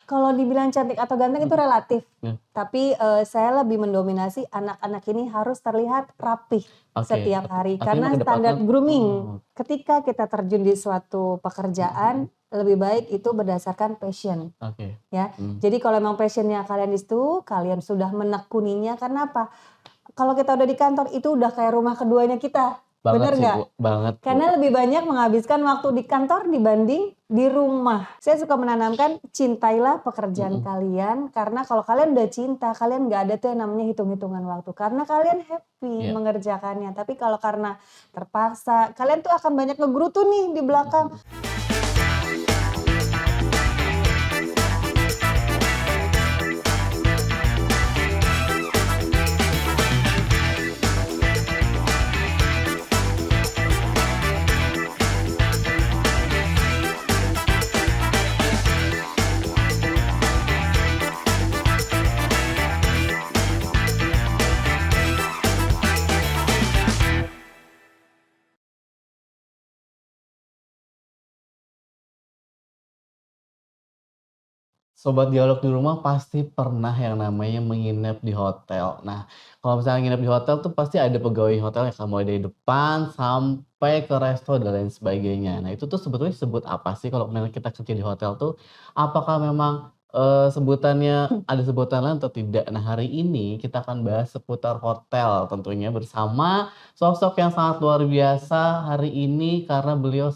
Kalau dibilang cantik atau ganteng itu relatif. Ya. Tapi saya lebih mendominasi anak-anak ini harus terlihat rapih setiap hari. Artinya Karena standar mengedepankan grooming ketika kita terjun di suatu pekerjaan lebih baik itu berdasarkan passion. Ya. Jadi kalau memang passionnya kalian di situ, kalian sudah menekuninya. Karena apa? Kalau kita udah di kantor itu udah kayak rumah keduanya kita. Bener nggak? Banget. Karena lebih banyak menghabiskan waktu di kantor dibanding di rumah. Saya suka menanamkan cintailah pekerjaan kalian, karena kalau kalian udah cinta, kalian nggak ada tuh yang namanya hitung-hitungan waktu. Karena kalian happy mengerjakannya. Tapi kalau karena terpaksa, kalian tuh akan banyak ngegerutu nih di belakang. Sobat Dialog di rumah pasti pernah yang namanya menginap di hotel. Nah, kalau misalnya nginep di hotel tuh pasti ada pegawai hotel yang mulai dari depan sampai ke resto dan lain sebagainya. Nah, itu tuh sebetulnya disebut apa sih kalau memang kita kerja di hotel tuh? Apakah memang sebutannya ada sebutan lain atau tidak? Nah, hari ini kita akan bahas seputar hotel tentunya bersama sosok yang sangat luar biasa hari ini karena beliau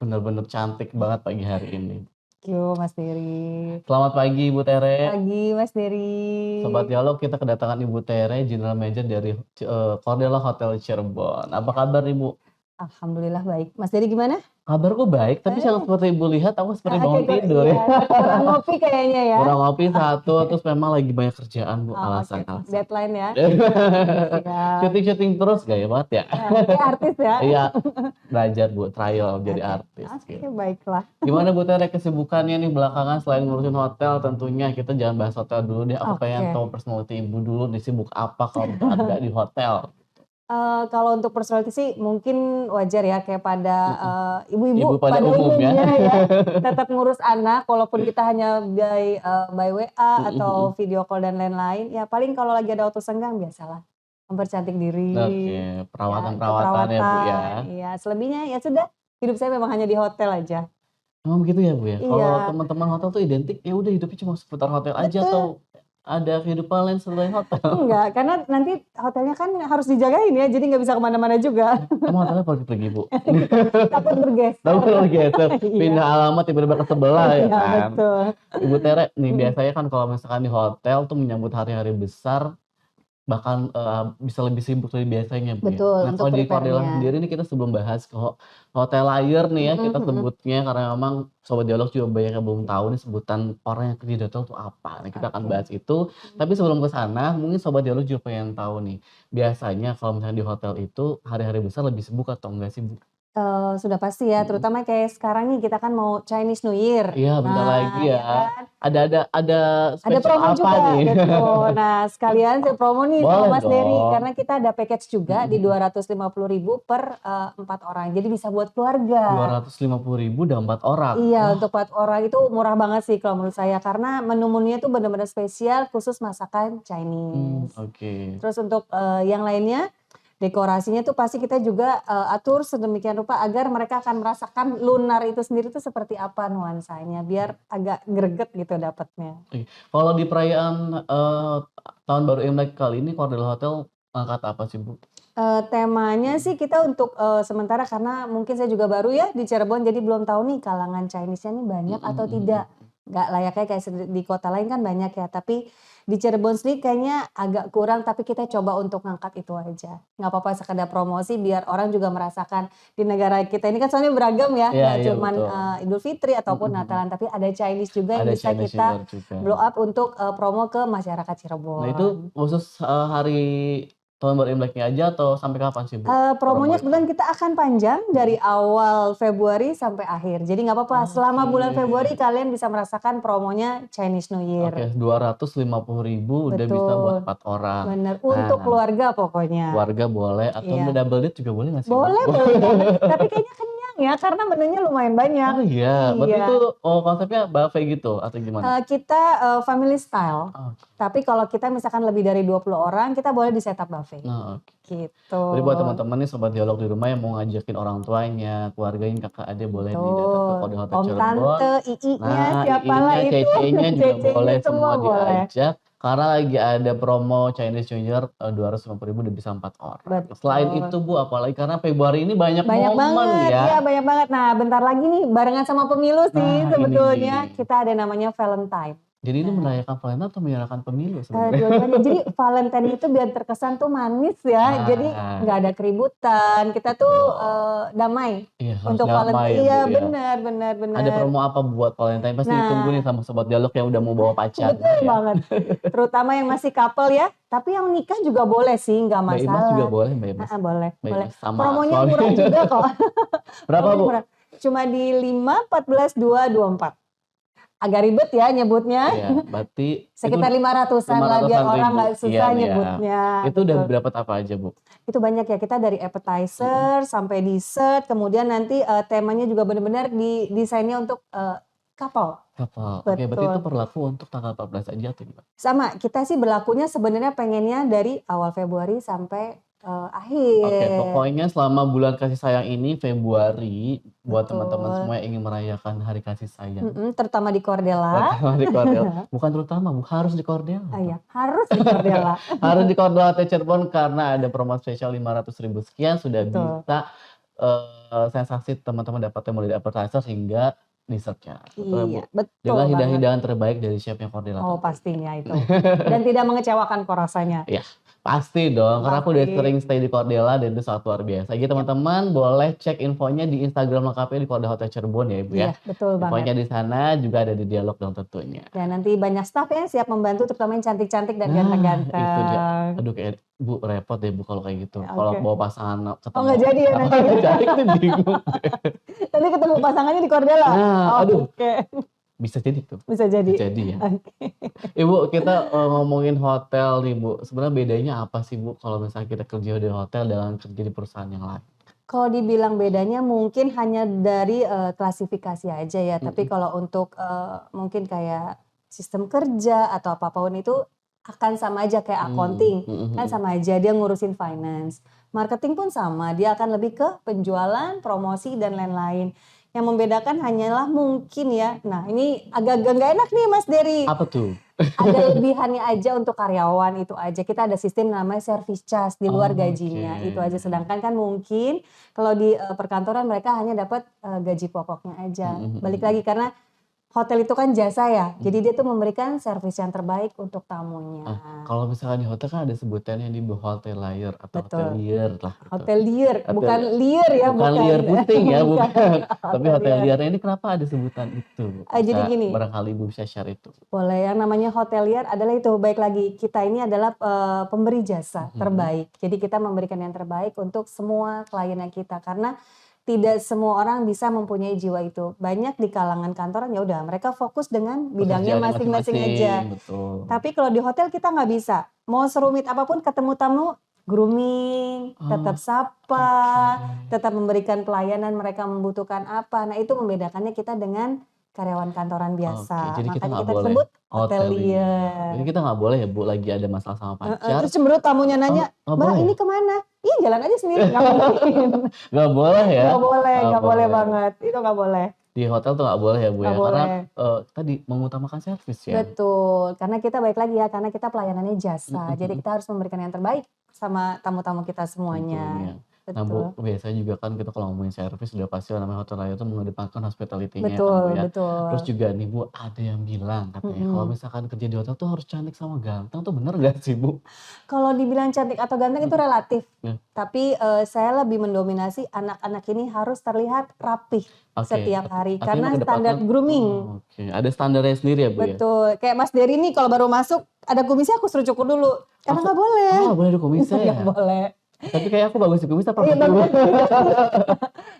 benar-benar cantik banget pagi hari ini. Yo, Mas Dery. Selamat pagi Ibu Tere. Pagi Mas Dery. Sobat Dialog, kita kedatangan Ibu Tere, General Manager dari Cordella Hotel Cirebon. Apa kabar Ibu? Alhamdulillah baik. Mas Dery gimana? Kabarku baik, tapi seperti Ibu lihat aku seperti bangun tidur ya. Kurang ngopi kayaknya ya. Kurang ngopi satu, terus memang lagi banyak kerjaan Bu, alasan. Deadline ya. Syuting terus gaya banget ya. Kayak artis ya. Iya, belajar Bu, trial jadi artis. Oke, baiklah. Gimana Bu Tere kesibukannya nih belakangan selain ngurusin hotel tentunya, kita jangan bahas hotel dulu deh. Aku pengen tahu personality Ibu dulu, disibuk apa kalau ada di hotel. Kalau untuk personality sih mungkin wajar ya kayak pada ibu-ibu pada umumnya ya. Tetap ngurus anak walaupun kita hanya by WA atau video call dan lain-lain. Ya paling kalau lagi ada waktu senggang biasalah mempercantik diri. Oke, perawatan ya Bu ya. Iya, selebihnya ya sudah, hidup saya memang hanya di hotel aja. Memang begitu ya Bu ya. Iya. Kalau teman-teman hotel tuh identik ya udah hidupnya cuma seputar hotel aja atau ada kehidupan lain selain hotel? Enggak, karena nanti hotelnya kan harus dijagain ya, jadi nggak bisa kemana-mana juga. Kamu hotelnya pergi-pergi Bu? Takut bergeser. Pindah alamat tiba-tiba ke sebelah ya kan? Betul. Ibu Tere, nih biasanya kan kalau misalkan di hotel tuh menyambut hari-hari besar, bahkan bisa lebih sibuk dari biasanya Bu. Betul, Nah kalau di Cordella sendiri nih kita sebelum bahas ke hotel layer nih ya kita sebutnya, karena memang Sobat Dialog juga banyak yang belum tahu nih sebutan orang yang kerja di hotel itu apa. Nah kita akan bahas itu, tapi sebelum ke sana mungkin Sobat Dialog juga pengen tahu nih, biasanya kalau misalnya di hotel itu hari-hari besar lebih sibuk atau enggak sih Bu? Sudah pasti ya, terutama kayak sekarang nih kita kan mau Chinese New Year. Iya bentar lagi ya. Kan? Ada promo apa juga nih? gitu. Nah sekalian saya promo nih sama Mas Dery, karena kita ada package juga di 250.000 per 4 orang. Jadi bisa buat keluarga. 250.000 dan 4 orang? Iya, untuk 4 orang itu murah banget sih kalau menurut saya. Karena menu-menunya tuh benar-benar spesial khusus masakan Chinese. Terus untuk yang lainnya, dekorasinya tuh pasti kita juga atur sedemikian rupa agar mereka akan merasakan lunar itu sendiri tuh seperti apa nuansanya, biar agak greget gitu dapatnya. Kalau di perayaan tahun baru Imlek kali ini Cordella Hotel angkat apa sih Bu? Temanya sih kita untuk sementara, karena mungkin saya juga baru ya di Cirebon, jadi belum tahu nih kalangan Chinese-nya nih banyak atau tidak. Nggak layaknya kayak di kota lain kan banyak ya, tapi di Cirebon sendiri kayaknya agak kurang, tapi kita coba untuk ngangkat itu aja. Nggak apa-apa sekedar promosi biar orang juga merasakan di negara kita ini kan soalnya beragam ya, nggak cuman Idul Fitri ataupun Natalan, tapi ada Chinese juga yang bisa kita blow up untuk promo ke masyarakat Cirebon. Nah itu khusus hari tahun baru Imleknya aja atau sampai kapan sih Bu? Promonya kebetulan kita akan panjang dari awal Februari sampai akhir. Jadi nggak apa-apa, selama bulan Februari kalian bisa merasakan promonya Chinese New Year. 250.000 udah bisa buat 4 orang. Bener, untuk keluarga pokoknya. Keluarga boleh, atau double date juga boleh nggak sih? Boleh banget, tapi kayaknya kenyang ya karena menunya lumayan banyak. Oh iya, berarti Iya. itu konsepnya buffet gitu atau gimana? Kita family style. Oh, Tapi kalau kita misalkan lebih dari 20 orang, kita boleh di setup buffet. nah oke. Gitu. Jadi buat teman-teman nih sobat dialog di rumah yang mau ngajakin orang tuanya, keluarganya, kakak adik boleh nih datang ke Betul. Kode Hotel Om, Cirebon. tante, iinya, Nah, siapalah iinya, itu, cece-nya juga cece-nya boleh semua semua boleh. diajak. Karena lagi ada promo Chinese New Year 250.000 udah bisa 4 orang. Selain itu Betul. Bu, apalagi karena Februari ini banyak Banyak momen banget, ya. iya banyak banget. Nah bentar lagi nih barengan sama pemilu sih Nah, ini sebetulnya. nih. Kita ada namanya Valentine. Jadi ini Nah, merayakan Valentine atau merayakan pemilu sebenarnya? dua-duanya. Jadi Valentine itu biar terkesan tuh manis ya. Jadi Nah, nggak ada keributan. Kita tuh betul. damai Iya, harus untuk damai Valentine. ya Iya Bu ya. benar benar Ada benar. promo apa buat Valentine? Pasti ditunggu nih Nah, sama sobat dialog yang udah mau bawa pacar betul ya. banget. Terutama yang masih couple ya. Tapi yang nikah juga boleh sih, nggak Mbak Imas juga masalah. boleh, Mbak Imas. Boleh, Mbak boleh. Imas sama Promonya suami. murah juga kok. Berapa Promonya Bu? murah. Cuma di 5, 14, 2, 24. Agak ribet ya nyebutnya. Iya, berarti itu Sekitar 500-an lah biar 500-an orang ribu. nggak Iya susah nih ya. nyebutnya. Itu udah Betul. dapat apa aja Bu? Itu banyak ya, kita dari appetizer sampai dessert, kemudian nanti temanya juga benar-benar desainnya untuk couple. Couple. Oke, berarti itu Betul. berlaku untuk tanggal 14 aja atau gimana? Sama, kita sih berlakunya sebenarnya pengennya dari awal Februari sampai Oke, akhir. pokoknya selama bulan kasih sayang ini Februari buat teman-teman Betul. semua yang ingin merayakan hari kasih sayang. Terutama di Cordella. Terutama di Cordella. Bukan terutama, Bu, harus di Cordella. Iya, harus di Cordella. Harus di Cordella Hotel Cirebon karena ada promo spesial 500.000 sekian sudah Betul. bisa sensasi teman-teman dapatnya mulai dari appetizer hingga dessertnya. Betul ya, Bu? Iya, betul Dengan banget. hidangan terbaik dari chefnya Cordella. Oh, pastinya itu. Dan tidak mengecewakan kok rasanya. Iya, pasti dong. Karena aku udah Pasti. sering stay di Cordella dan itu sangat luar biasa. Jadi teman-teman boleh cek infonya di Instagram lengkapnya di Cordella Hotel Cirebon ya Ibu ya. Iya, betul banget. Infonya di sana juga ada di dialog dong tentunya. Dan nanti banyak staff ya siap membantu terutama yang cantik-cantik dan Nah, ganteng-ganteng. itu dia. Aduh kayak Bu repot deh Bu kalau kayak gitu. Ya, Kalau oke. bawa pasangan ketemu. Oh, nggak jadi ya nanti. Nggak jadi tuh bingung. Nanti ketemu pasangannya di Cordella. Nah, Oh, aduh. oke. Bisa jadi tuh. Bisa jadi. Bisa jadi ya. Oke. Ibu kita ngomongin hotel nih Bu. Sebenarnya bedanya apa sih Bu kalau misalnya kita kerja di hotel dengan kerja di perusahaan yang lain? Kalau dibilang bedanya mungkin hanya dari klasifikasi aja ya. Tapi kalau untuk mungkin kayak sistem kerja atau apapun itu akan sama aja kayak accounting. Kan sama aja dia ngurusin finance. Marketing pun sama, dia akan lebih ke penjualan, promosi dan lain-lain. Yang membedakan hanyalah mungkin ya. Nah, ini agak nggak enak nih Mas Dery. Apa tuh? Ada lebihannya aja untuk karyawan itu aja. Kita ada sistem namanya service charge di luar gajinya. Oke. Itu aja. Sedangkan kan mungkin kalau di perkantoran mereka hanya dapat gaji pokoknya aja. Balik lagi karena hotel itu kan jasa ya. Jadi dia tuh memberikan servis yang terbaik untuk tamunya. Kalau misalkan di hotel kan ada sebutannya di hotelier atau Betul. hotelier lah. Gitu. Hotelier, bukan liar ya. Bukan liar puting ya, bukan. Tapi Hotelier. hoteliernya ini kenapa ada sebutan itu? Jadi Bisa gini. barangkali Ibu bisa share itu. Boleh, yang namanya hotelier adalah itu, baik lagi kita ini adalah pemberi jasa terbaik. Jadi kita memberikan yang terbaik untuk semua kliennya kita karena tidak semua orang bisa mempunyai jiwa itu. Banyak di kalangan kantoran ya udah mereka fokus dengan bidangnya Pekerjaannya masing-masing aja. Betul. Tapi kalau di hotel kita nggak bisa. Mau serumit apapun ketemu tamu, grooming, tetap sapa, tetap memberikan pelayanan mereka membutuhkan apa. Nah itu membedakannya kita dengan karyawan kantoran biasa. Oke, jadi kita Makanya nggak kita boleh sebut hotelier. hotelier. Jadi kita nggak boleh ya Bu lagi ada masalah sama pacar. Terus cemberut tamunya nanya, nggak Mbak boleh ini ya? kemana? Ih jalan aja sendiri. Nggak mungkin. Nggak boleh ya? Nggak boleh banget. Itu nggak boleh. Di hotel tuh nggak boleh ya Bu ya? Nggak Karena boleh. tadi mengutamakan servis ya. Betul, karena kita baik lagi ya, karena kita pelayanannya jasa. Jadi kita harus memberikan yang terbaik sama tamu-tamu kita semuanya. Tentunya. Nah Bu, Betul, biasanya juga kan kita kalau ngomongin servis udah pasti namanya hotelier itu mengedepankan hospitality-nya kan Bu betul, ya. betul. Terus juga nih Bu, ada yang bilang katanya kalau misalkan kerja di hotel tuh harus cantik sama ganteng tuh bener gak sih Bu? Kalau dibilang cantik atau ganteng itu relatif. Ya. Tapi saya lebih mendominasi anak-anak ini harus terlihat rapih Oke, setiap hari. tapi Karena mengedepankan standar grooming. Oke, ada standarnya sendiri ya Bu ya? Betul, kayak Mas Dery nih kalau baru masuk ada kumisnya aku suruh cukur dulu. Karena nggak boleh. Oh, boleh ada kumisnya ya? Nggak boleh. Tapi kayak aku bagus di kumis apa Iya, enggak sih, Bu?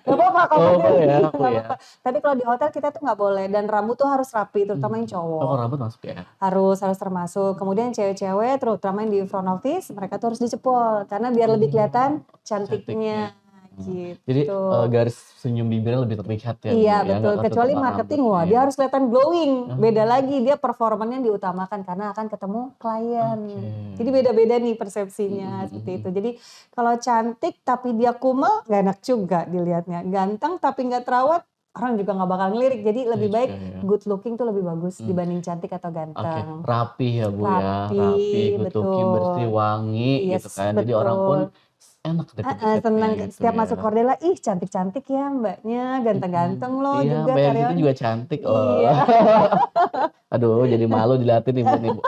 Gak apa-apa kalau Oh, Mas Dery, ya, nggak aku ya. apa-apa. Tapi kalau di hotel kita tuh nggak boleh dan rambut tuh harus rapi, terutama yang Oh, cowok. kalau rambut masuk ya? Harus termasuk. Kemudian cewek-cewek terutama yang di front office mereka tuh harus dicepol karena biar lebih kelihatan cantiknya Jadi gitu. garis senyum bibirnya lebih terlihat ya Bu Iya ya, betul, nggak ketutup kecuali rambut. marketing, wah dia Iya. harus kelihatan glowing, beda Oh, lagi dia performanya diutamakan karena akan ketemu klien. oke. Jadi beda-beda nih Mhm persepsinya, mhm seperti itu. mhm. Jadi kalau cantik tapi dia kumel, nggak enak juga dilihatnya. Ganteng tapi nggak terawat, orang juga nggak bakal ngelirik. Jadi Iya lebih baik juga ya. good looking tuh lebih bagus Mmm, dibanding cantik atau oke. ganteng. Rapih ya Bu ya, rapih, Rapi, good looking, bersih, betul. wangi gitu Yes, kan. Jadi orang pun betul. enak deket-deketnya Senang gitu setiap masuk ya. Cordella, "Ih cantik-cantik ya Mbaknya, ganteng-ganteng loh Iya, juga Mbak yang di situ karyawannya." juga cantik. Oh. Iya, Aduh jadi malu diliatin Ibu nih Bu.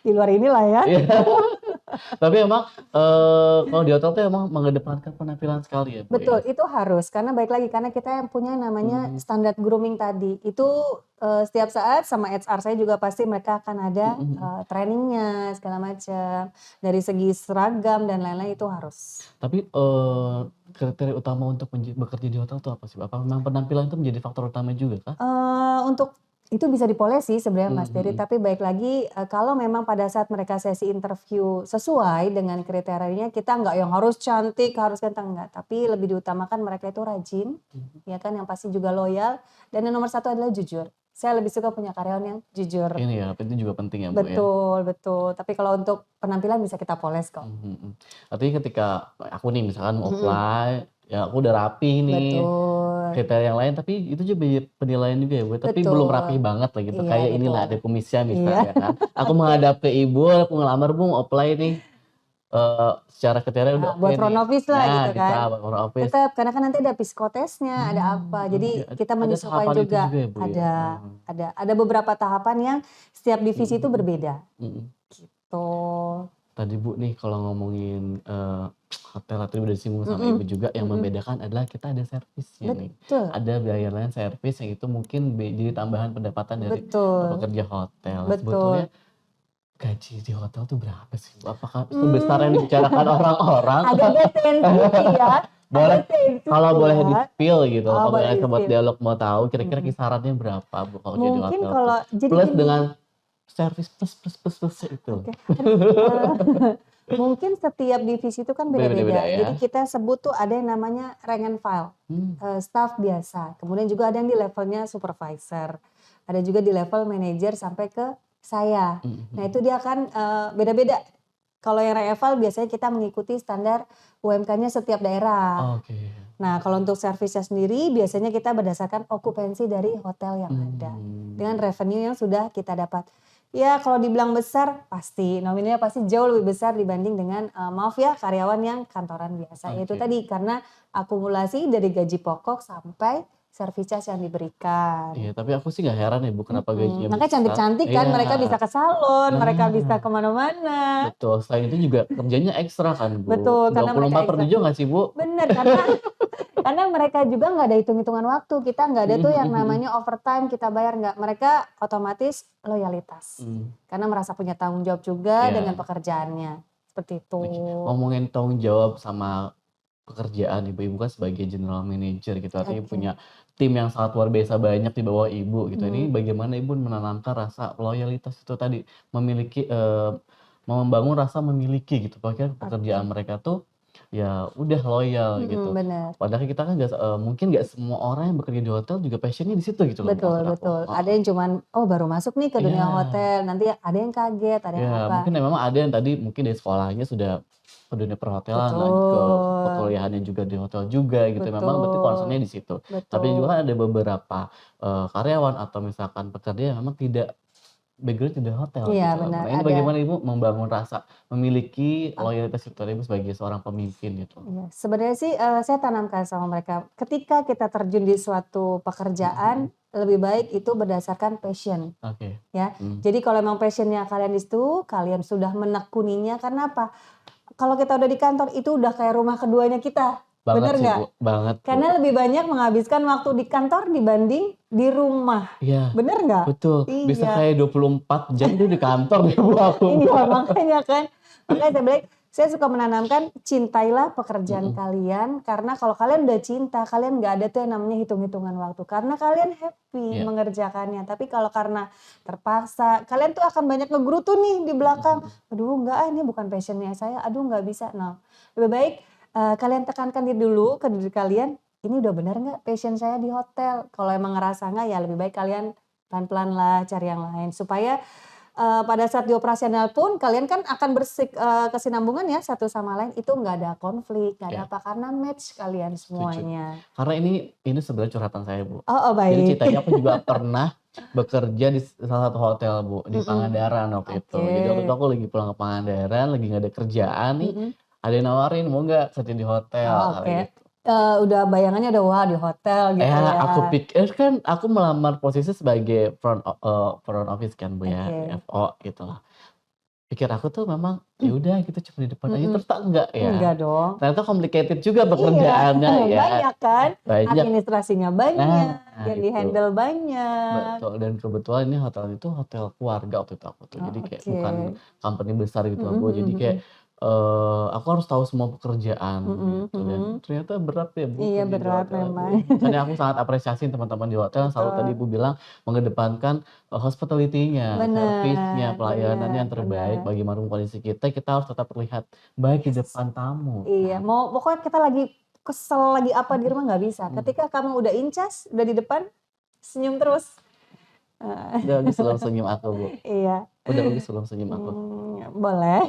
di luar inilah ya. Iya. Tapi emang, kalau di hotel tuh emang mengedepankan penampilan sekali ya Bu ya? Betul, itu harus karena baik lagi karena kita yang punya namanya Mmm, standar grooming tadi. Itu, setiap saat sama HR saya juga pasti mereka akan ada, mhm mhm. training-nya segala macam. Dari segi seragam dan lain-lain itu harus. Tapi, kriteria utama untuk bekerja di hotel tuh apa sih, Mbak? Apa memang penampilan itu menjadi faktor utama juga kah? Untuk itu bisa dipoles sih sebenarnya Mas Mhm Dery, mhm. tapi baik lagi, kalau memang pada saat mereka sesi interview sesuai dengan kriterianya, kita nggak yang harus cantik, harus ganteng, enggak. Tapi lebih diutamakan mereka itu rajin, Mhm. ya kan, yang pasti juga loyal, dan yang nomor satu adalah jujur. Saya lebih suka punya karyawan yang jujur. Ini ya, itu juga penting ya, Bu, ya? Betul betul, tapi kalau untuk penampilan bisa kita poles kok. Mhm mhm. Artinya ketika aku nih misalkan mau Mhm, apply, ya aku udah rapi nih, betul, kriteria yang lain, tapi itu juga penilaian juga ya, Bu, tapi belum rapi betul. banget lah gitu, Iya kayak inilah betul. ada kumisnya Iya, misal ya kan. Aku menghadap ke Ibu, aku ngelamar, "Bu, mau apply nih," secara kriteria udah oke buat nih. front office lah Nah, gitu bisa kan. front office. Tetap, karena kan nanti ada psikotesnya, ada apa, Oke, jadi kita ada menyesuaikan tahapan itu juga. juga ya, Bu, ya? Ada beberapa tahapan yang setiap divisi Mhm itu mhm. berbeda, Mhm. gitu. Tadi Bu nih kalau ngomongin, hotel tadi udah disinggung sama Ibu Mhm juga yang mhm, membedakan adalah kita ada servisnya nih. betul Ada biaya lain servis yang itu mungkin jadi tambahan pendapatan dari, betul pekerja hotel. Nah sebetulnya betul. gaji di hotel tuh berapa sih Bu? Apakah sebesar yang Mmm, dibicarakan orang-orang? agak-agak sensitif ya, agak Boleh kalau sensitif boleh ya. di-spill gitu, Oh kalau boleh misalnya sobat di-spill, dialog mau tahu kira-kira mhm. kisarannya berapa Bu kalau jadi Mungkin hotel tuh? kalau jadi Plus gini, dengan servis plus-plusnya itu. oke, kan, mungkin setiap divisi itu kan Beda-beda beda-beda. ya? Jadi kita sebut tuh ada yang namanya rank and file, Mmm, staf biasa. Kemudian juga ada yang di levelnya supervisor. Ada juga di level manajer sampai ke saya. mhm Nah mhm. itu dia akan, beda-beda. Kalau yang rank and file biasanya kita mengikuti standar UMK-nya setiap daerah. Oke. Nah kalau untuk servisnya sendiri biasanya kita berdasarkan okupansi dari hotel yang ada. Dengan Mmm, revenue yang sudah kita dapat. Ya kalau dibilang besar pasti, nominalnya pasti jauh lebih besar dibanding dengan, maaf ya karyawan yang kantoran biasa. Yaitu oke. tadi karena akumulasi dari gaji pokok sampai service charge yang Iya, diberikan. tapi aku sih nggak heran ya Bu, kenapa gajinya Makanya besar. cantik-cantik kan, Iya, mereka bisa ke salon, mereka bisa nah, ke mana-mana. betul. Selain itu juga kerjanya ekstra kan Bu, Betul, karena mereka 24 per ekstra. 7 nggak sih Bu? Bener, karena mereka juga nggak ada hitung-hitungan waktu, kita nggak ada Mhm tuh mhm yang mhm. namanya overtime kita bayar, nggak. Mereka otomatis loyalitas, Mmm, karena merasa punya tanggung jawab juga dengan iya. pekerjaannya, seperti itu. Oke, ngomongin tanggung jawab sama pekerjaan Ibu kan sebagai general manager gitu, artinya Oke, punya tim yang sangat luar biasa banyak di bawah Ibu gitu. Ini mhm, bagaimana Ibu menanamkan rasa loyalitas itu tadi, memiliki, membangun rasa memiliki gitu, bahkan pekerjaan oke, mereka tuh, ya udah loyal gitu. bener, Padahal kita kan mungkin nggak semua orang yang bekerja di hotel juga passion-nya di situ gitu loh betul maksud aku, betul. Ada heeh. yang cuman, oh baru masuk nih ke dunia Iya. hotel, nanti ada yang kaget, ada yang Ya, apa. mungkin ya memang ada yang tadi mungkin dari sekolahnya sudah ke dunia perhotelan, lanjut ke Betul, perkuliahannya juga di hotel juga gitu, memang berarti concern-nya betul, di situ. Tapi juga betul, kan ada beberapa, karyawan atau misalkan pekerja yang memang tidak background tidak hotel iya gitu loh. benar, Nah ini ada. bagaimana Ibu membangun rasa memiliki loyalitas itu tadi Ibu sebagai seorang pemimpin gitu? Iya, sebenarnya sih, saya tanamkan sama mereka, ketika kita terjun di suatu Mhm mhm. pekerjaan, lebih baik itu berdasarkan passion, Oke. ya. Mmm, Jadi kalau memang passion-nya kalian di situ, kalian sudah menekuninya, karena apa? Kalau kita udah di kantor, itu udah kayak rumah keduanya kita, banget bener sih nggak? Bu, banget Bu. Karena lebih banyak menghabiskan waktu di kantor dibanding di rumah, Iya, bener nggak? betul. Bisa Iya. kayak 24 jam tuh di kantor deh Bu aku Bu. Iya, makanya kan. Makanya saya suka menanamkan, cintailah pekerjaan Mhm, kalian, karena kalau kalian udah cinta, kalian nggak ada tuh yang namanya hitung-hitungan waktu. Karena kalian happy iya. mengerjakannya. Tapi kalau karena terpaksa, kalian tuh akan banyak ngegerutu nih di Mhm belakang. mhm. Aduh enggak ah, ini bukan passion-nya saya, aduh nggak bisa. Nah, lebih baik, kalian tekankan dulu ke diri kalian, ini udah bener nggak passion saya di hotel? Kalau emang ngerasa nggak, ya lebih baik kalian pelan-pelan lah cari yang lain. Supaya pada saat di operasional pun kalian kan akan kesinambungan ya satu sama lain, itu nggak ada konflik, nggak ada Iya, apa, karena match kalian setuju. semuanya. Karena ini sebenarnya curhatan saya, Bu. Oh, Jadi baik. ceritanya aku juga pernah bekerja di salah satu hotel, Bu, di Mhm, Pangandaran waktu itu. oke. Jadi waktu itu aku lagi pulang ke Pangandaran, lagi nggak ada kerjaan nih, Mhm. ada yang nawarin, "Mau nggak kerja di hotel?" Oh, Kayak oke. gitu. Udah bayangannya udah wah di hotel gitu Ya, ya. aku pikir kan aku melamar posisi sebagai front office kan, Bu, ya, di Oke. FO gitu lah. Pikir aku tuh memang, ya udah gitu cuma di depan aja, Mhm. ternyata enggak Enggak ya. dong. Ternyata complicated juga Iya, pekerjaannya ya, banyak kan, banyak. administrasinya Nah, banyak, yang itu. di-handle banyak. Betul, dan kebetulan ini hotel itu hotel keluarga waktu itu aku tuh. Oh, Jadi kayak oke. bukan company besar gitu loh, Mhm Bu. mhm Jadi kayak, mhm. aku harus tahu semua pekerjaan Mhm gitu dan mhm. ternyata berat ya, Bu, Iya kerja di berat hotel ya, Bu, memang. ya. Makanya aku sangat apresiasi teman-teman di hotel selalu tadi Betul. Ibu bilang mengedepankan, hospitality-nya, servisnya, Bener pelayanannya bener yang terbaik bener. bagaimanapun kondisi kita harus tetap terlihat baik di Yes. depan tamu Iya, kan. pokoknya kita lagi kesel, lagi apa di rumah nggak bisa. Mhm. Ketika kamu udah incas, udah di depan, senyum terus. Heeh. Udah bagus belum senyum aku, Bu? Iya. Udah bagus belum senyum aku? Boleh.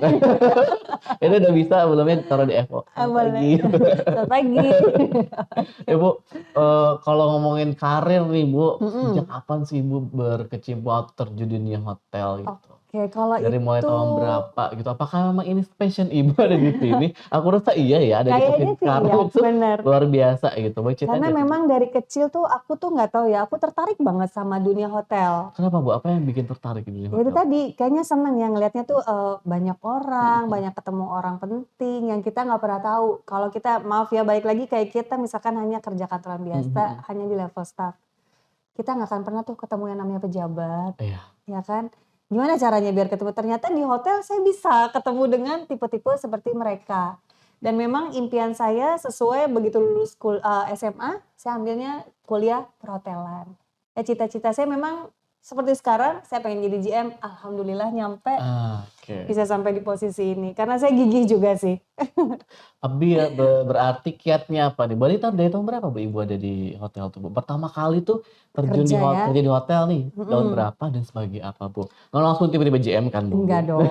Itu udah bisa belumnya taruh di FO, Ah, selamat boleh. pagi. Selamat pagi. Ya Bu, kalau ngomongin karir nih Bu, sejak Mhm. kapan sih Ibu berkecimpung atau terjun di dunia hotel gitu? Oke, kalau Dari mulai itu tahun berapa gitu? Apakah memang ini passion Ibu ada di sini? Aku rasa iya ya, ada di kayaknya posisi sih sekarang iya, itu bener. luar biasa gitu. Boleh ceritain Karena nggak sih Bu? memang dari kecil tuh aku tuh nggak tahu ya, aku tertarik banget sama dunia hotel. Kenapa Bu? Apa yang bikin tertarik di dunia Ya itu hotel? tadi, kayaknya seneng ya ngelihatnya tuh, banyak Mhm orang, mhm. banyak ketemu orang penting yang kita nggak pernah tahu. Kalau kita maaf ya balik lagi kayak kita misalkan hanya kerja kantoran Mhm biasa, mhm. hanya di level staff. Kita nggak akan pernah tuh ketemu yang namanya pejabat, Iya. ya kan. Gimana caranya biar ketemu? Ternyata di hotel saya bisa ketemu dengan tipe-tipe seperti mereka. Dan memang impian saya sesuai begitu lulus SMA, saya ambilnya kuliah perhotelan. Ya cita-cita saya memang seperti sekarang, saya pengen jadi GM, alhamdulillah nyampe, Oke. bisa sampai di posisi ini. Karena saya gigih juga sih. Tapi ya berarti kiatnya apa nih? Berarti dari tahun berapa Bu Ibu ada di hotel tuh Bu? Pertama kali tuh terjun di Kerja ya, kerja di hotel nih, tahun mhm. berapa dan sebagai apa Bu? Nggak langsung tiba-tiba GM kan Enggak Bu? dong.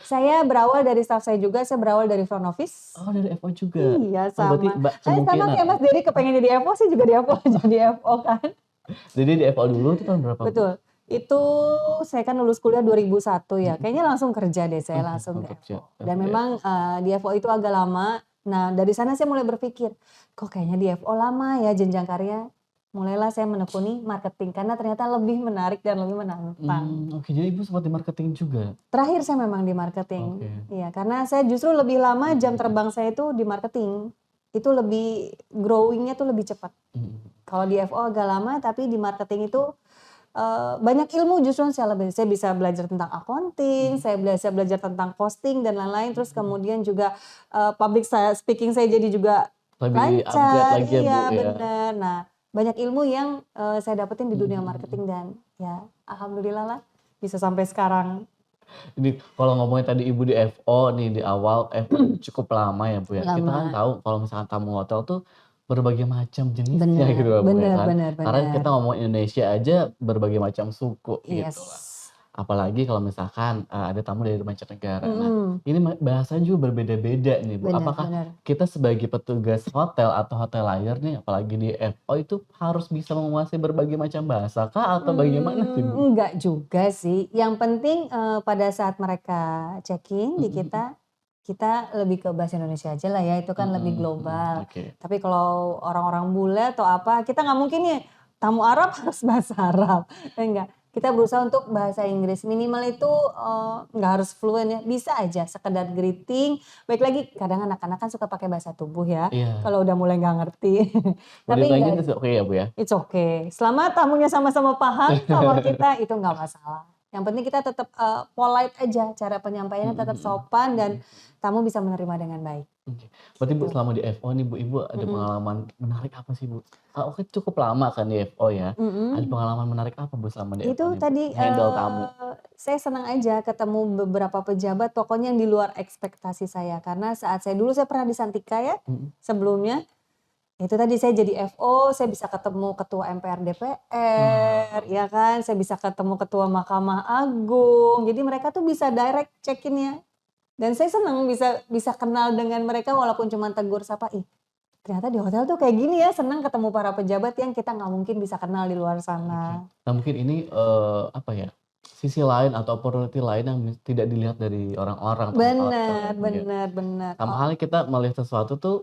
Saya berawal dari staff saya juga, saya berawal dari front office. Oh dari FO juga? Iya Oh berarti sama. Sama kemungkinan kayak ya? Mas Dery kepengen jadi FO, saya juga di FO jadi FO kan. Jadi di FO dulu tuh tahun berapa Bu? Betul. Itu saya kan lulus kuliah 2001 ya, Mhm. kayaknya langsung kerja deh saya langsung Langsung ke kerja, FO. Dan langsung di memang, FO. di FO itu agak lama. Nah dari sana saya mulai berpikir, kok kayaknya di FO lama ya jenjang karirnya. Mulailah saya menekuni marketing karena ternyata lebih menarik dan lebih menantang. Oke jadi Ibu sempat di marketing juga? Terakhir saya memang di marketing, Oke. iya karena saya justru lebih lama Mhm jam mhm. terbang saya itu di marketing. Itu lebih growing-nya tuh lebih cepat. Mhm. Kalau di FO agak lama tapi di marketing itu, banyak ilmu justru saya bisa belajar tentang accounting, Mhm. saya bisa belajar tentang posting dan lain-lain, terus Mhm. kemudian juga, speaking saya jadi juga Lebih upgrade lancar, lagi ya Bu iya ya? bener. Nah, banyak ilmu yang, saya dapetin di Mhm dunia mhm mhm. marketing dan ya alhamdulillah lah bisa sampai sekarang. Ini kalau ngomongin tadi Ibu di FO nih di awal, FO cukup lama ya Bu ya. Kita kan Lama. tahu kalau misalkan tamu hotel tuh berbagai macam jenisnya Bener gitu loh Bu ya bener kan. bener Karena kita bener. ngomong Indonesia aja berbagai macam suku gitu lah. Yes. Apalagi kalau misalkan, ada tamu dari mancanegara. Nah Mhm. ini bahasanya juga berbeda-beda nih Bu. Bener Apakah bener. kita sebagai petugas hotel atau hotelier nih apalagi di FO itu harus bisa menguasai berbagai macam bahasa kah atau bagaimana sih Bu? Enggak juga sih, yang penting, pada saat mereka check-in di Mhm mhm. kita lebih ke bahasa Indonesia aja lah ya, itu kan lebih Mhm mhm. global. Oke. Tapi kalau orang-orang bule atau apa, kita nggak mungkin nih, tamu Arab harus bahasa Arab, enggak. Kita berusaha untuk bahasa Inggris, minimal itu, nggak harus fluent ya, bisa aja sekedar greeting, baik lagi kadang anak-anak kan suka pakai bahasa tubuh ya, Iya. kalau udah mulai nggak ngerti. Body Tapi language enggak is oke ya, Bu, ya? it's okay. Selama tamunya sama-sama paham sama kita, itu nggak masalah. Yang penting kita tetap, polite aja, cara penyampaiannya Mhm tetap mhm, sopan dan mhm. tamu bisa menerima dengan baik, Oke. Berarti, Bu, gitu. selama di FO nih, Bu, Ibu ada Mhm pengalaman menarik apa sih, Bu? Oke cukup lama kan di FO ya. Ada mhm. pengalaman menarik apa, Bu, selama di FO Itu nih, Bu? tadi, Handle tamu? Saya senang aja ketemu beberapa pejabat pokoknya yang di luar ekspektasi saya. Karena saat dulu saya pernah di Santika ya, Mhm. sebelumnya. Itu tadi saya jadi FO, saya bisa ketemu ketua MPR DPR, Wow. ya kan, saya bisa ketemu ketua Mahkamah Agung. Jadi mereka tuh bisa direct check-in-nya. Dan saya senang bisa bisa kenal dengan mereka walaupun cuma tegur sapa, ih ternyata di hotel tuh kayak gini ya, senang ketemu para pejabat yang kita nggak mungkin bisa kenal di luar Oke. sana. Nah mungkin ini, apa ya, sisi lain atau opportunity lain yang tidak dilihat dari orang-orang tentang hotel ya, Bener Bu, ya. bener bener. Sama Oh halnya kita melihat sesuatu tuh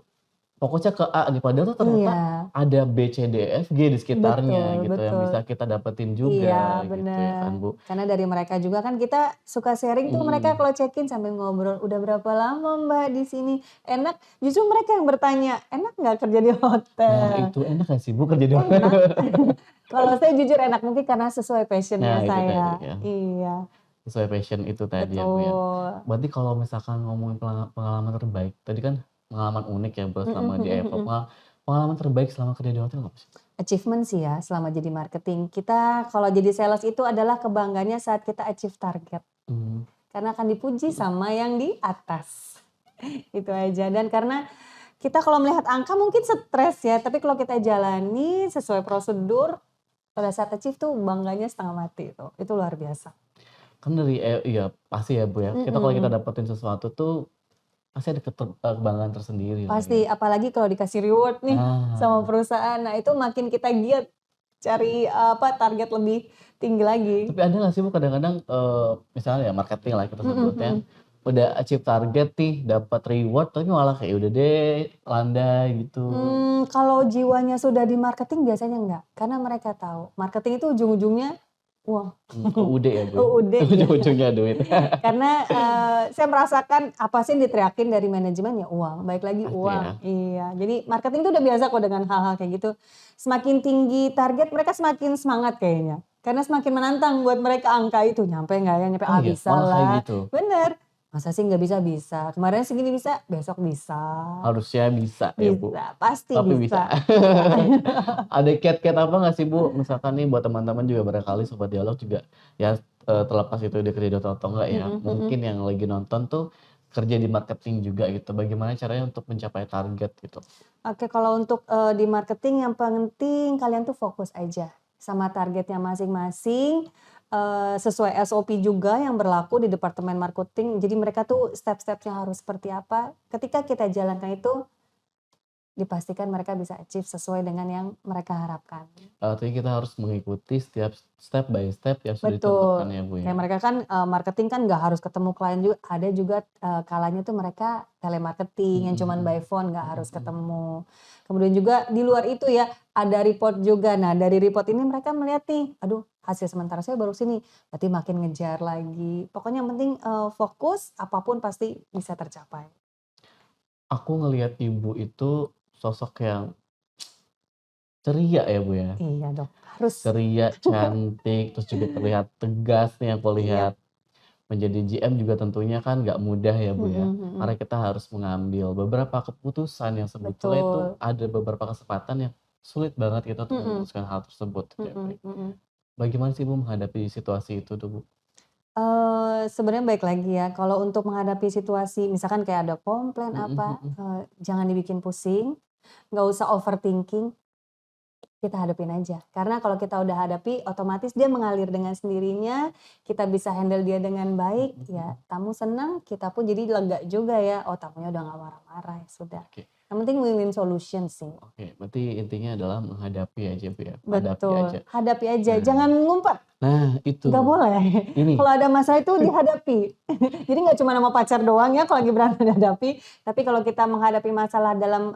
fokusnya ke A nih, padahal tuh ternyata iya, ada B, C, D, E, F, G di sekitarnya betul gitu yang betul. bisa kita dapetin Iya juga gitu ya kan, bener, Bu. karena dari mereka juga kan kita suka sharing tuh mereka Mhm. kalau check-in sambil ngobrol, "Udah berapa lama Mbak di sini? Enak?" Justru mereka yang bertanya, "Enak nggak kerja di Nah hotel?" itu enak nggak sih, Bu, kerja di hotel? Enak. Kalau saya jujur enak, mungkin karena sesuai passion-nya Nah itu tadi saya. ya, Iya, sesuai passion itu tadi ya, Bu, ya. betul. Berarti kalau misalkan ngomongin pengalaman terbaik, tadi kan pengalaman unik ya, Bu, Mhm selama di mhm EVO, mhm. pengalaman terbaik selama kerja di hotel apa sih? Achievement sih ya selama jadi marketing. Kita kalau jadi sales itu adalah kebanggaannya saat kita achieve target. Mmm, Karena akan dipuji mhm. sama yang di atas. Itu aja dan karena kita kalau melihat angka mungkin stres ya, tapi kalau kita jalani sesuai prosedur, pada saat achieve tuh bangganya setengah mati itu luar biasa. Kan dari iya pasti ya, Bu, ya. Kita kalau kita Mhm, dapetin sesuatu tuh pasti ada kebanggaan tersendiri lah ya. pasti apalagi kalau dikasih reward nih sama Nah, perusahaan, nah itu makin kita giat cari, target lebih tinggi lagi. tapi ada nggak sih, Bu, kadang-kadang, misalnya ya marketing lah kita Mhm sebutnya, mhm. udah achieve target nih, dapat reward tapi malah kayak udah deh landai gitu. Kalau jiwanya sudah di marketing biasanya enggak, karena mereka tahu marketing itu ujung-ujungnya uang. UUD ya, Bu, ya? UUD ya. Ujung-ujungnya duit. Karena, saya merasakan apa sih yang diteriakin dari manajemen, ya uang, baik lagi Pasti uang. ya. Iya, jadi marketing tuh udah biasa kok dengan hal-hal kayak gitu. Semakin tinggi target mereka semakin semangat kayaknya. Karena semakin menantang buat mereka angka itu, nyampe nggak ya? Nyampe, Oh "Ah, iya, bisa malah kayak lah." gitu? Bener. "Masa sih nggak bisa?" Bisa. "Kemarin segini bisa?" Besok bisa. Harusnya bisa ya, Bu, Bisa, pasti tapi bisa. bisa. Iya. Ada kiat-kiat apa nggak sih, Bu? Misalkan nih buat teman-teman juga barangkali sobat dialog juga ya, terlepas itu dia kerja di hotel atau enggak ya, Mhm mungkin mhm. yang lagi nonton tuh kerja di marketing juga gitu, bagaimana caranya untuk mencapai target gitu? Oke, kalau untuk, di marketing yang penting kalian tuh fokus aja sama targetnya masing-masing, sesuai SOP juga yang berlaku di departemen marketing. Jadi mereka tuh step-stepnya harus seperti apa, ketika kita jalankan itu, dipastikan mereka bisa achieve sesuai dengan yang mereka harapkan. Artinya kita harus mengikuti setiap step by step yang sudah ditentukan Betul, ya, Bu, kayak ya? mereka kan, marketing kan nggak harus ketemu klien juga, ada juga, kalanya tuh mereka telemarketing yang Mhm cuman by mhm. phone nggak Mhm harus mhm. ketemu. Kemudian juga di luar itu ya, ada report juga. Nah dari report ini mereka melihat nih, "Aduh hasil sementara saya baru sini," berarti makin ngejar lagi. Pokoknya yang penting, fokus, apapun pasti bisa tercapai. Aku ngelihat Ibu itu sosok yang ceria ya, Bu, ya? Iya dong, harus. Ceria, cantik, terus juga terlihat tegas nih aku Iya, lihat. Menjadi GM juga tentunya kan nggak mudah ya, Bu, ya. mhm Karena mhm, kita harus mengambil beberapa keputusan yang sebetulnya itu betul, ada beberapa kesempatan yang sulit banget kita untuk mhm, memutuskan hal tersebut gitu ya, Bu, ya. mhm mhm. Bagaimana sih, Bu, menghadapi situasi itu tuh, Bu? Sebenarnya baik lagi ya, kalau untuk menghadapi situasi misalkan kayak ada komplain Mhm apa, mhm. jangan dibikin pusing, nggak usah overthinking, kita hadapin aja. Karena kalau kita udah hadapi, otomatis dia mengalir dengan sendirinya, kita bisa handle dia dengan baik, Mhm ya mhm. tamu senang, kita pun jadi lega juga ya, oh tamunya udah nggak marah-marah, ya sudah. Oke Yang penting win-win solution sih. oke. Berarti intinya adalah menghadapi aja, Bu, ya? Hadapi aja. Betul, hadapi aja, Nah jangan ngumpet. nah itu, Nggak boleh. ini Kalau ada masalah itu dihadapi. Jadi nggak cuma sama pacar doang ya kalau lagi berantem dihadapi, tapi kalau kita menghadapi masalah dalam,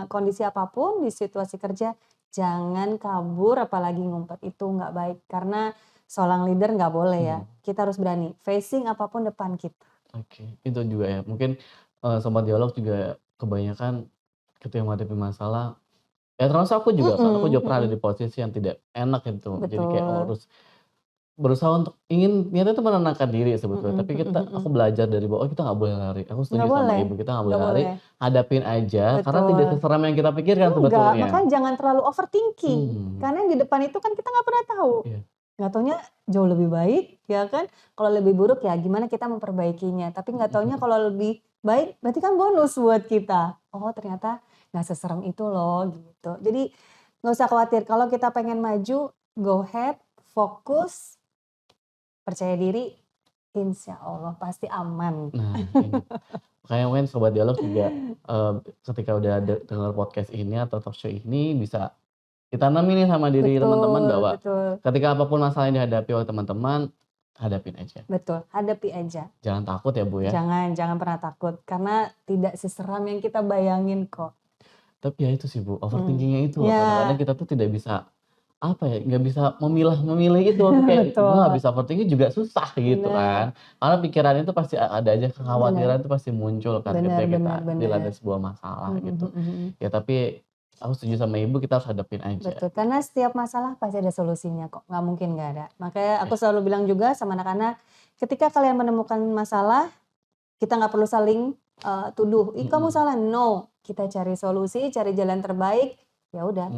kondisi apapun di situasi kerja, jangan kabur apalagi ngumpet, itu nggak baik. Karena seorang leader nggak boleh ya, mhm, kita harus berani facing apapun depan kita. oke. Itu juga ya, mungkin, sobat dialog juga kebanyakan ketika menghadapi masalah ya termasuk aku juga kan, aku Mhm juga pernah ada mhm, di posisi yang tidak enak gitu. Jadi kayak betul. harus berusaha untuk ingin niatnya itu menenangkan diri sebetulnya, Mhm tapi mhm aku mhm. belajar dari bahwa, oh kita nggak boleh lari. Aku Nggak setuju sama boleh ibu, kita nggak boleh nggak lari, boleh. hadapin aja karena tidak Betul. seseram yang kita pikirkan Enggak, sebetulnya. makanya jangan terlalu overthinking, Hmm, karena yang di depan itu kan kita nggak pernah tahu. iya. nggak taunya jauh lebih baik, ya kan. Kalau lebih buruk ya gimana kita memperbaikinya, tapi nggak taunya kalau lebih baik berarti kan bonus buat kita. Oh ternyata nggak seserem itu loh, gitu. Jadi nggak usah khawatir, kalau kita pengen maju, go ahead, fokus, percaya diri, insya Allah pasti aman. Nah, ini. Makanya mungkin Sobat Dialog juga, ketika udah denger podcast ini atau talk show ini bisa ditanami nih sama diri teman-teman Betul bahwa betul. ketika apapun masalah yang dihadapi oleh teman-teman, hadapin aja. Betul, hadapi aja. Jangan takut ya Bu ya. Jangan pernah takut, karena tidak seseram yang kita bayangin kok. Tapi ya itu sih Bu, overthinking-nya itu loh, Ya. kadang-kadang kita tuh tidak bisa, apa ya, nggak bisa memilah-memilih itu, kayak gue Betul. nggak bisa overthinking juga susah gitu kan. Bener. Karena pikiran itu pasti ada aja kekhawatiran Bener. itu pasti muncul kan Bener ketika kita bener dilanda bener. sebuah masalah gitu. Mhm. Ya tapi aku setuju sama Ibu, kita harus hadapin aja. Betul, karena setiap masalah pasti ada solusinya kok, nggak mungkin nggak ada. Makanya aku selalu bilang juga sama anak-anak, ketika kalian menemukan masalah, kita nggak perlu saling tuduh, "Ih kamu salah." No, kita cari solusi, cari jalan terbaik, ya udah.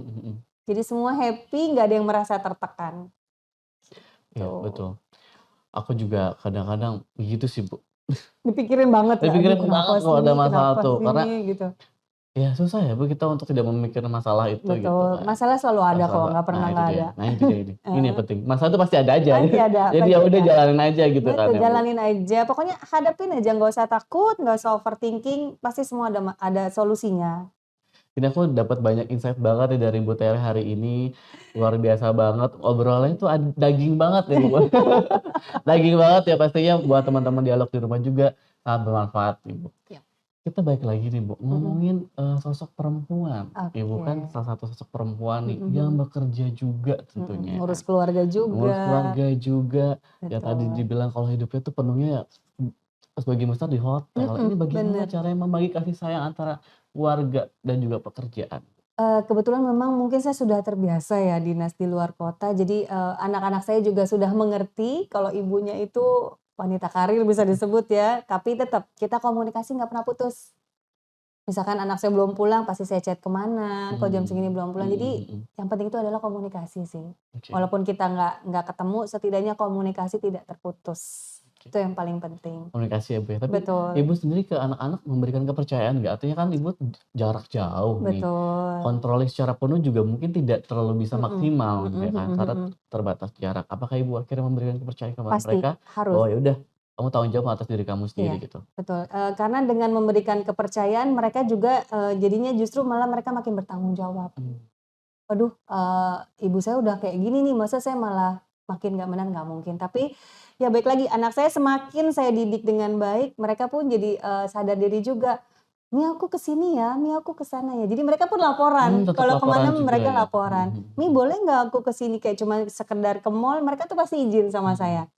Jadi semua happy, nggak ada yang merasa tertekan. Iya Tuh. betul. Aku juga kadang-kadang begitu sih Bu. Dipikirin banget ya, Dipikirin aduh kenapa banget kalau ada sih, masalah kenapa tuh, sih karena nih, gitu. ya susah ya Bu kita untuk tidak memikirkan masalah itu gitu Betul, kan. masalah selalu ada kok, Masalah, nggak pernah nah itu nggak dia. ada. Nah itu dia ini. Ini yang penting. Masalah itu pasti ada aja. Pasti ada, Jadi pasti ya udah ada. jalanin aja gitu kan Betul, ya Bu. jalanin aja, pokoknya hadapin aja, nggak usah takut, nggak usah overthinking, pasti semua ada solusinya. Ini aku dapat banyak insight banget ya dari Bu Tere hari ini. Luar biasa banget. Obrolannya tuh daging banget ya Bu. Daging banget ya pastinya buat teman-teman dialog di rumah juga sangat bermanfaat nih Bu. Iya. Kita balik lagi nih Bu, ngomongin sosok perempuan. Ibu kan Oke. salah satu sosok perempuan nih yang bekerja juga tentunya. Ngurus keluarga Ngurus juga. keluarga juga. Ya tadi Betul. dibilang kalau hidupnya tuh penuhnya sebagian besar di hotel. Ini bagaimana Bener. caranya membagi kasih sayang antara keluarga dan juga pekerjaan? Kebetulan memang mungkin saya sudah terbiasa ya dinas di luar kota, jadi anak-anak saya juga sudah mengerti kalau ibunya itu wanita karir bisa disebut ya, tapi tetap kita komunikasi nggak pernah putus. Misalkan anak saya belum pulang pasti saya chat kemana, kok jam segini belum pulang, jadi yang penting itu adalah komunikasi sih. Oke. Walaupun kita nggak ketemu, setidaknya komunikasi tidak terputus. Itu yang paling penting. Komunikasi ya Bu ya. Tapi Betul. Ibu sendiri ke anak-anak memberikan kepercayaan nggak? Artinya kan Ibu jarak jauh nih. Betul. Controlling secara penuh juga mungkin tidak terlalu bisa maksimal ya kan, karena Mhm. terbatas jarak. Apakah Ibu akhirnya memberikan kepercayaan kepada Pasti, mereka harus. bahwa ya udah kamu tanggung jawab atas diri kamu sendiri Iya, gitu? betul. Karena dengan memberikan kepercayaan mereka juga jadinya justru malah mereka makin bertanggung jawab. Waduh, ibu saya udah kayak gini nih, masa saya malah makin nggak benar, nggak mungkin. Tapi ya baik lagi, anak saya semakin saya didik dengan baik, mereka pun jadi sadar diri juga. "Mi aku kesini ya, Mi aku kesana ya." Jadi mereka pun laporan. Tetap Kalau laporan kemana juga mereka ya? laporan. "Mi boleh nggak aku kesini?" Kayak cuma sekedar ke mall, mereka tuh pasti izin sama saya.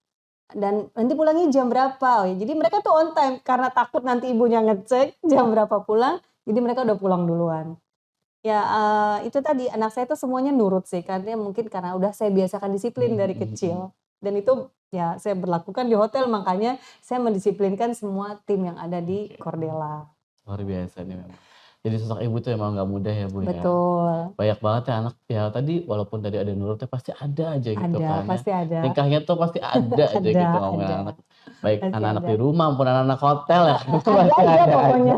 Dan nanti pulangnya jam berapa? Oh ya, jadi mereka tuh on time karena takut nanti ibunya ngecek jam berapa pulang, jadi mereka udah pulang duluan. Ya, itu tadi anak saya tuh semuanya nurut sih, karena mungkin karena udah saya biasakan disiplin dari kecil. Dan itu ya saya berlakukan di hotel, makanya saya mendisiplinkan semua tim yang ada di Cordella. Luar biasa nih memang. Jadi sosok ibu tuh emang nggak mudah ya Bu ya. Betul. Banyak banget ya anak, ya tadi walaupun tadi ada nurutnya pasti ada aja gitu Ada, kan ya. pasti ada. Tingkahnya tuh pasti ada aja Ada, gitu ngomongin ada. anak. Baik Pasti anak-anak ada. di rumah maupun anak-anak hotel ya. Ada aja pokoknya.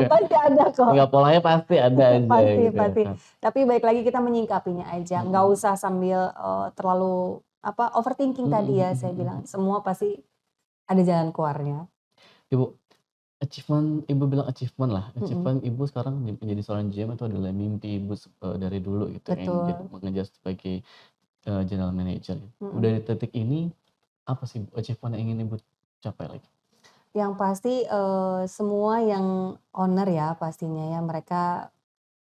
Pasti ada kok. Tinggal polanya pasti ada aja Pasti, gitu ya pasti. kan. Tapi baik lagi kita menyingkapinya aja, nggak usah sambil terlalu overthinking tadi ya saya bilang. Semua pasti ada jalan keluarnya. Ibu, Ibu bilang achievement lah. Achievement Ibu sekarang menjadi seorang GM itu adalah mimpi Ibu dari dulu gitu ya, yang Betul. mengejar sebagai general manager. Udah di titik ini, apa sih achievement yang ingin Ibu capai lagi? Yang pasti semua yang owner ya pastinya ya, mereka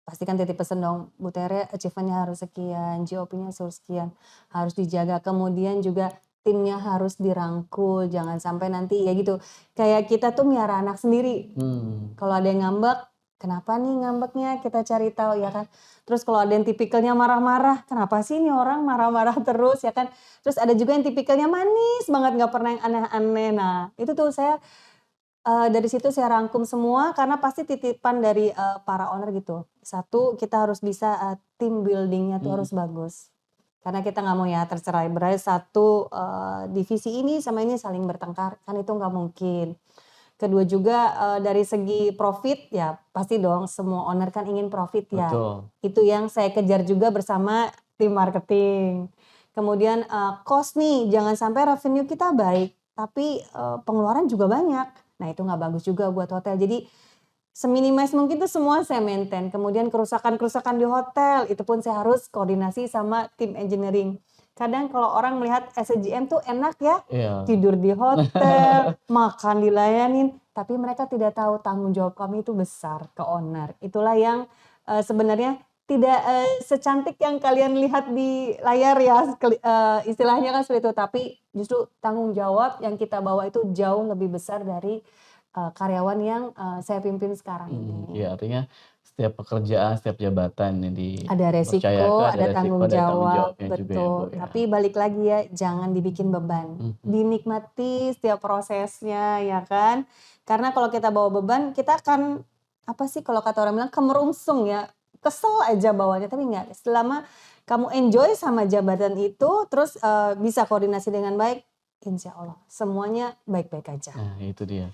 pastikan titip pesan dong, "Bu Tere achievement-nya harus sekian, GOP-nya harus sekian, harus dijaga." Kemudian juga timnya harus dirangkul, jangan sampai nanti ya gitu, kayak kita tuh miara anak sendiri. Kalau ada yang ngambek, kenapa nih ngambeknya, kita cari tahu ya kan. Terus kalau ada yang tipikalnya marah-marah, kenapa sih ini orang marah-marah terus ya kan. Terus ada juga yang tipikalnya manis banget, nggak pernah yang aneh-aneh. Nah itu tuh saya dari situ saya rangkum semua karena pasti titipan dari para owner gitu. Satu, kita harus bisa team building-nya tuh harus bagus. Karena kita nggak mau ya tercerai-berai satu divisi ini sama ini saling bertengkar, kan itu nggak mungkin. Kedua juga dari segi profit ya pasti dong semua owner kan ingin profit ya. Betul. Itu yang saya kejar juga bersama tim marketing. Kemudian cost nih jangan sampai revenue kita baik tapi pengeluaran juga banyak. Nah itu nggak bagus juga buat hotel. Jadi seminimis mungkin tuh semua saya maintain. Kemudian kerusakan-kerusakan di hotel itu pun saya harus koordinasi sama tim engineering. Kadang kalau orang melihat SCGM tuh enak ya, Iya. tidur di hotel, makan dilayanin, tapi mereka tidak tahu tanggung jawab kami itu besar ke owner. Itulah yang sebenarnya tidak secantik yang kalian lihat di layar ya, istilahnya kan seperti itu. Tapi justru tanggung jawab yang kita bawa itu jauh lebih besar dari karyawan yang saya pimpin sekarang ini. Iya, artinya setiap pekerjaan, setiap jabatan yang Ada resiko, dipercayakan ada ada resiko, tanggung ada tanggung jawab, jawabnya juga ya, Bu, betul. ya. Tapi balik lagi ya, jangan dibikin beban. Dinikmati setiap prosesnya ya kan. Karena kalau kita bawa beban, kita akan apa sih kalau kata orang bilang kemerungsung ya. Kesel aja bawanya, tapi enggak. Selama kamu enjoy sama jabatan itu, terus bisa koordinasi dengan baik, insya Allah semuanya baik-baik aja. Nah, itu dia.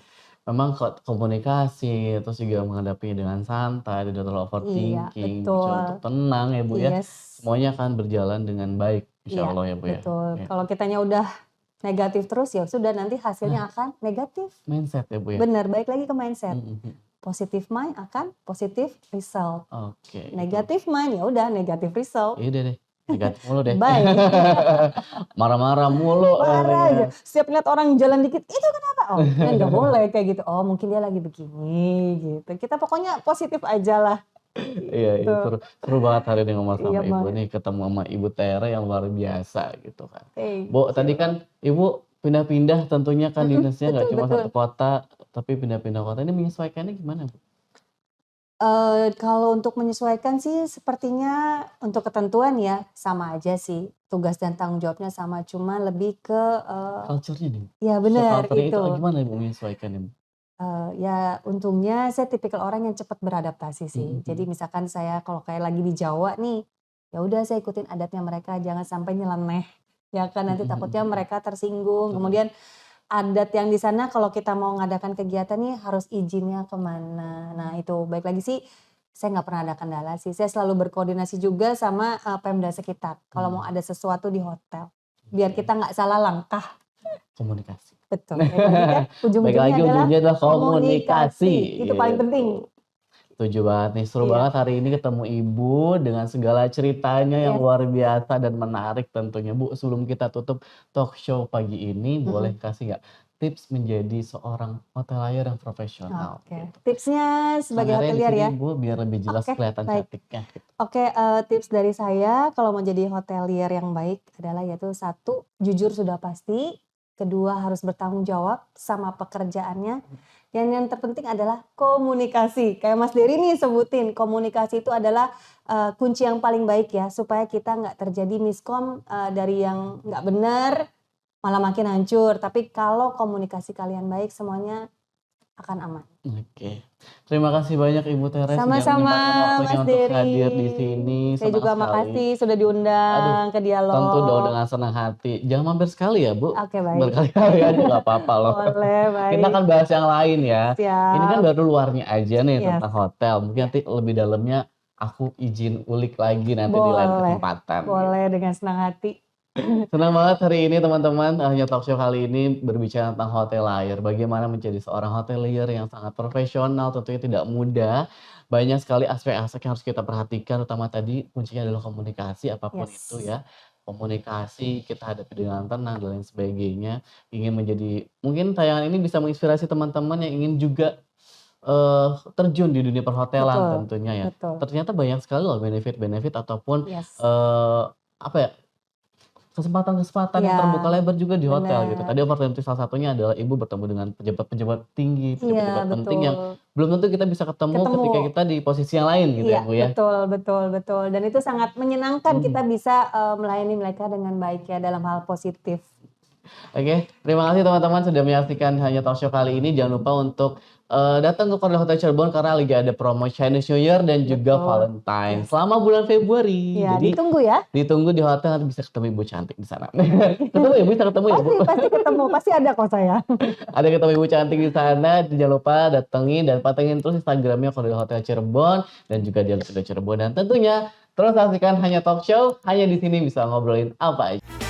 Memang komunikasi, terus juga menghadapinya dengan santai, tidak terlalu Iya, overthinking, betul. coba untuk tenang ya Bu ya. Yes. Semuanya akan berjalan dengan baik, insya Iya, Allah ya Bu ya. betul. Iya. Kalau kitanya udah negatif terus ya sudah nanti hasilnya akan negatif. Mindset ya Bu ya. Benar, balik lagi ke mindset. Mhm. Positive mind akan positive result. Oke. Negative mind ya udah negative result. Iya deh. Negatif mulu deh. Baik. Marah-marah mulu. Parah aja. Setiap lihat orang jalan dikit, itu kenapa? Oh, kan nggak boleh kayak gitu. Oh, mungkin dia lagi begini gitu. Kita pokoknya positif aja lah. Iya, Gitu. seru banget hari ini ngomong sama Iya Ibu banget. nih, ketemu sama Ibu Tere yang luar biasa gitu kan. Thank Bu, you. tadi kan Ibu pindah-pindah tentunya kan dinasnya nggak betul, cuma betul. satu kota, tapi pindah-pindah kota. Ini menyesuaikannya gimana Bu? Kalau untuk menyesuaikan sih sepertinya untuk ketentuan ya sama aja sih. Tugas dan tanggung jawabnya sama, cuma lebih ke Culture-nya nih. ya benar Culture-nya itu itu. gimana Ibu menyesuaikannya Bu? Ya untungnya saya tipikal orang yang cepat beradaptasi sih. Jadi misalkan saya kalau kayak lagi di Jawa nih, ya udah saya ikutin adatnya mereka, jangan sampai nyeleneh. Ya kan nanti takutnya mereka tersinggung. Kemudian adat yang di sana kalau kita mau ngadakan kegiatan nih harus izinnya kemana. Nah itu baik lagi sih saya nggak pernah ada kendala sih. Saya selalu berkoordinasi juga sama Pemda sekitar. Kalau mau ada sesuatu di hotel, biar kita nggak salah langkah. Komunikasi. Betul. Baik lagi kan Baik ujung-ujungnya lagi adalah ujungnya adalah komunikasi. Itu paling gitu. penting. Setuju banget nih, seru Iya. banget hari ini ketemu Ibu dengan segala ceritanya yang Yes. luar biasa dan menarik tentunya. Bu, sebelum kita tutup talk show pagi ini, boleh kasih nggak tips menjadi seorang hotelier yang profesional? Oke. Gitu. Tipsnya sebagai Kameranya di hotelier sini ya. Bu, biar lebih jelas Oke, kelihatan baik. cantiknya. Gitu. Oke, tips dari saya kalau mau jadi hotelier yang baik adalah yaitu satu, jujur sudah pasti. Kedua, harus bertanggung jawab sama pekerjaannya. Dan yang terpenting adalah komunikasi. Kayak Mas Dery nih sebutin, komunikasi itu adalah kunci yang paling baik ya. Supaya kita nggak terjadi miskom dari yang nggak benar, malah makin hancur. Tapi kalau komunikasi kalian baik, semuanya akan aman. Oke. Terima kasih banyak Ibu Tere sudah Sama-sama menyempatkan waktunya Mas untuk Dery. hadir di sini. Saya Senang juga sekali. makasih sudah diundang ke dialog. Tentu dong dengan senang hati. Jangan mampir sekali ya Bu. Oke, baik. Berkali-kali aja nggak apa-apa loh. Boleh, baik. Kita akan bahas yang lain ya. Ini kan Siap. baru luarnya aja nih Yes. tentang hotel. Mungkin nanti lebih dalamnya aku izin ulik lagi nanti di lain Boleh. kesempatan. Boleh dengan senang hati. Senang banget hari ini teman-teman, hanya talk show kali ini berbicara tentang hotelier. Bagaimana menjadi seorang hotelier yang sangat profesional, tentunya tidak mudah. Banyak sekali aspek-aspek yang harus kita perhatikan, terutama tadi kuncinya adalah komunikasi, apapun Yes. itu ya. Komunikasi, kita hadapi dengan tenang dan lain sebagainya. Ingin menjadi, mungkin tayangan ini bisa menginspirasi teman-teman yang ingin juga terjun di dunia perhotelan Betul, tentunya ya. betul. Ternyata banyak sekali loh benefit-benefit ataupun Yes. apa ya, kesempatan-kesempatan yang Iya, terbuka lebar juga di hotel gitu. benar. Tadi opportunity salah satunya adalah Ibu bertemu dengan pejabat-pejabat tinggi, Iya, pejabat-pejabat penting yang betul. belum tentu kita bisa ketemu ketika Ketemu. kita di posisi yang lain gitu Iya, ya Bu ya. betul, betul, betul. Dan itu sangat menyenangkan kita bisa melayani mereka dengan baik ya dalam hal positif. Oke, terima kasih teman-teman sudah menyaksikan Hanya Talk Show kali ini. Jangan lupa untuk datang ke Kordel Hotel Cirebon karena lagi ada promo Chinese New Year dan juga Betul. Valentine Yes. selama bulan Februari. Ya, Jadi ditunggu ya. ditunggu di hotel, nanti bisa ketemu Ibu cantik di sana. Ketemu ya, bisa ketemu ya, Bu? Pasti ketemu, pasti ada kok saya. Ada ketemu Ibu cantik di sana. Jangan lupa datengin dan pantengin terus Instagramnya Kordel Hotel Cirebon dan juga di Cirebon. Dan tentunya terus saksikan Hanya Talk Show. Hanya di sini bisa ngobrolin apa aja.